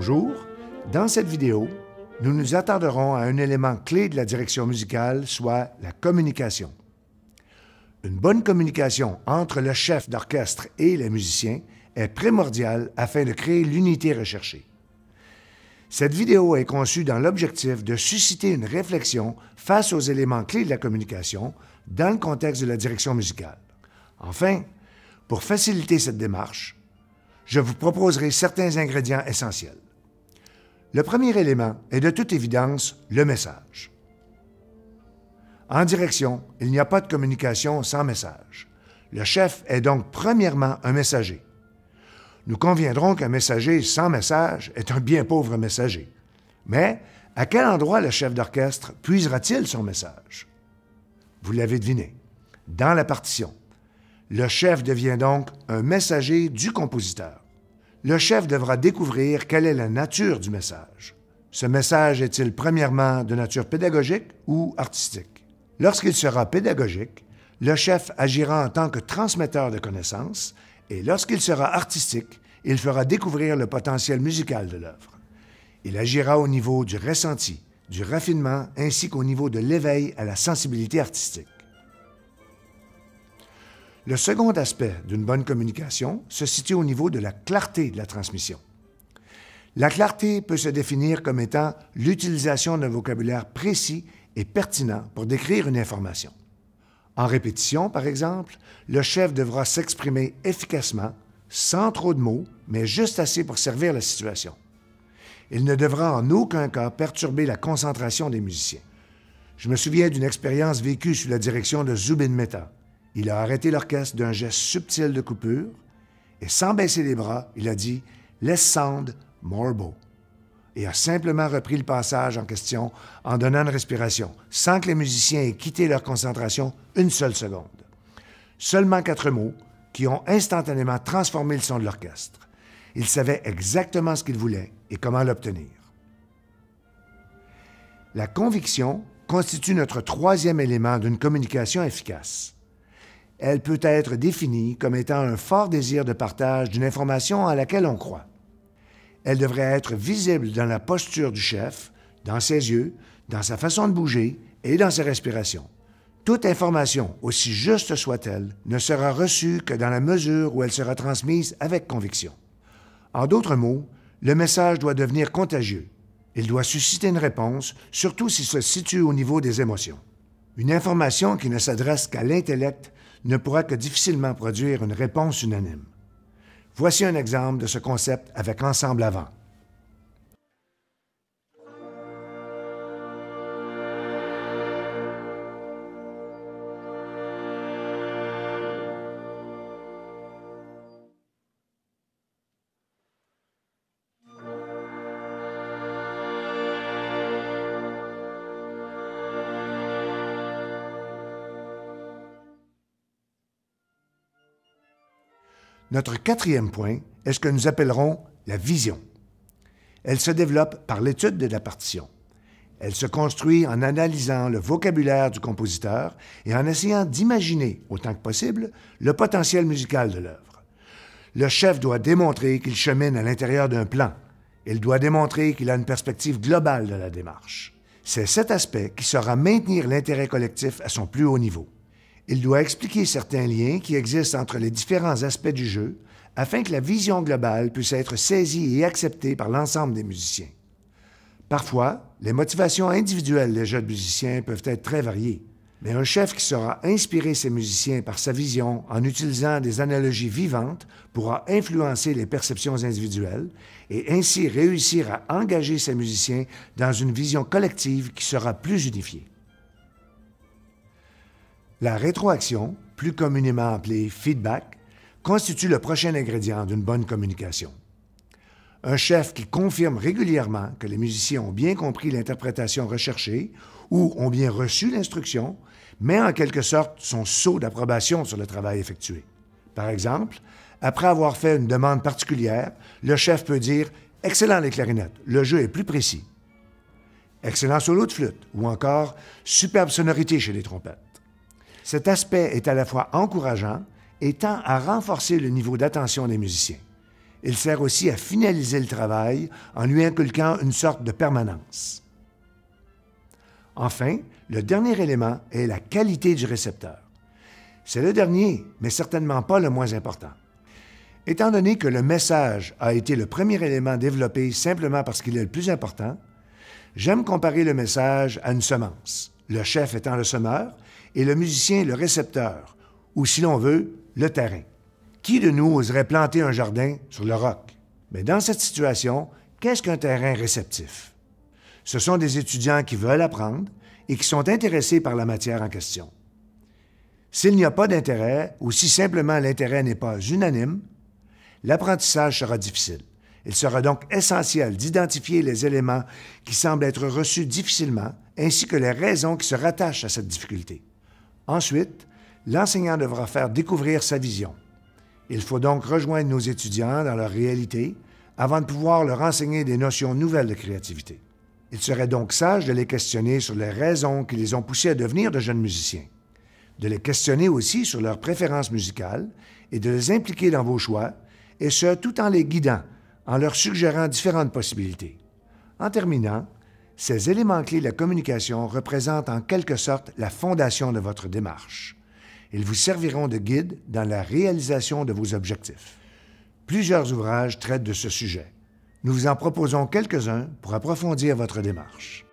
Bonjour, dans cette vidéo, nous nous attarderons à un élément clé de la direction musicale, soit la communication. Une bonne communication entre le chef d'orchestre et les musiciens est primordiale afin de créer l'unité recherchée. Cette vidéo est conçue dans l'objectif de susciter une réflexion face aux éléments clés de la communication dans le contexte de la direction musicale. Enfin, pour faciliter cette démarche, je vous proposerai certains ingrédients essentiels. Le premier élément est de toute évidence le message. En direction, il n'y a pas de communication sans message. Le chef est donc premièrement un messager. Nous conviendrons qu'un messager sans message est un bien pauvre messager. Mais à quel endroit le chef d'orchestre puisera-t-il son message? Vous l'avez deviné, dans la partition. Le chef devient donc un messager du compositeur. Le chef devra découvrir quelle est la nature du message. Ce message est-il premièrement de nature pédagogique ou artistique? Lorsqu'il sera pédagogique, le chef agira en tant que transmetteur de connaissances et lorsqu'il sera artistique, il fera découvrir le potentiel musical de l'œuvre. Il agira au niveau du ressenti, du raffinement ainsi qu'au niveau de l'éveil à la sensibilité artistique. Le second aspect d'une bonne communication se situe au niveau de la clarté de la transmission. La clarté peut se définir comme étant l'utilisation d'un vocabulaire précis et pertinent pour décrire une information. En répétition, par exemple, le chef devra s'exprimer efficacement, sans trop de mots, mais juste assez pour servir la situation. Il ne devra en aucun cas perturber la concentration des musiciens. Je me souviens d'une expérience vécue sous la direction de Zubin Mehta. Il a arrêté l'orchestre d'un geste subtil de coupure et sans baisser les bras, il a dit « Less sound, more bow » et a simplement repris le passage en question en donnant une respiration, sans que les musiciens aient quitté leur concentration une seule seconde. Seulement 4 mots qui ont instantanément transformé le son de l'orchestre. Il savait exactement ce qu'il voulait et comment l'obtenir. La conviction constitue notre troisième élément d'une communication efficace. Elle peut être définie comme étant un fort désir de partage d'une information à laquelle on croit. Elle devrait être visible dans la posture du chef, dans ses yeux, dans sa façon de bouger et dans ses respirations. Toute information, aussi juste soit-elle, ne sera reçue que dans la mesure où elle sera transmise avec conviction. En d'autres mots, le message doit devenir contagieux. Il doit susciter une réponse, surtout s'il se situe au niveau des émotions. Une information qui ne s'adresse qu'à l'intellect ne pourra que difficilement produire une réponse unanime. Voici un exemple de ce concept avec Ensemble Avant. Notre quatrième point est ce que nous appellerons la vision. Elle se développe par l'étude de la partition. Elle se construit en analysant le vocabulaire du compositeur et en essayant d'imaginer, autant que possible, le potentiel musical de l'œuvre. Le chef doit démontrer qu'il chemine à l'intérieur d'un plan. Il doit démontrer qu'il a une perspective globale de la démarche. C'est cet aspect qui saura maintenir l'intérêt collectif à son plus haut niveau. Il doit expliquer certains liens qui existent entre les différents aspects du jeu afin que la vision globale puisse être saisie et acceptée par l'ensemble des musiciens. Parfois, les motivations individuelles des jeunes musiciens peuvent être très variées, mais un chef qui saura inspirer ses musiciens par sa vision en utilisant des analogies vivantes pourra influencer les perceptions individuelles et ainsi réussir à engager ses musiciens dans une vision collective qui sera plus unifiée. La rétroaction, plus communément appelée feedback, constitue le prochain ingrédient d'une bonne communication. Un chef qui confirme régulièrement que les musiciens ont bien compris l'interprétation recherchée ou ont bien reçu l'instruction, met en quelque sorte son sceau d'approbation sur le travail effectué. Par exemple, après avoir fait une demande particulière, le chef peut dire « Excellent les clarinettes, le jeu est plus précis ». Excellent solo de flûte ou encore « Superbe sonorité chez les trompettes ». Cet aspect est à la fois encourageant et tend à renforcer le niveau d'attention des musiciens. Il sert aussi à finaliser le travail en lui inculquant une sorte de permanence. Enfin, le dernier élément est la qualité du récepteur. C'est le dernier, mais certainement pas le moins important. Étant donné que le message a été le premier élément développé simplement parce qu'il est le plus important, j'aime comparer le message à une semence, le chef étant le semeur et le musicien le récepteur, ou si l'on veut, le terrain. Qui de nous oserait planter un jardin sur le roc? Mais dans cette situation, qu'est-ce qu'un terrain réceptif? Ce sont des étudiants qui veulent apprendre et qui sont intéressés par la matière en question. S'il n'y a pas d'intérêt, ou si simplement l'intérêt n'est pas unanime, l'apprentissage sera difficile. Il sera donc essentiel d'identifier les éléments qui semblent être reçus difficilement, ainsi que les raisons qui se rattachent à cette difficulté. Ensuite, l'enseignant devra faire découvrir sa vision. Il faut donc rejoindre nos étudiants dans leur réalité avant de pouvoir leur enseigner des notions nouvelles de créativité. Il serait donc sage de les questionner sur les raisons qui les ont poussés à devenir de jeunes musiciens, de les questionner aussi sur leurs préférences musicales et de les impliquer dans vos choix, et ce, tout en les guidant, en leur suggérant différentes possibilités. En terminant, ces éléments clés de la communication représentent en quelque sorte la fondation de votre démarche. Ils vous serviront de guide dans la réalisation de vos objectifs. Plusieurs ouvrages traitent de ce sujet. Nous vous en proposons quelques-uns pour approfondir votre démarche.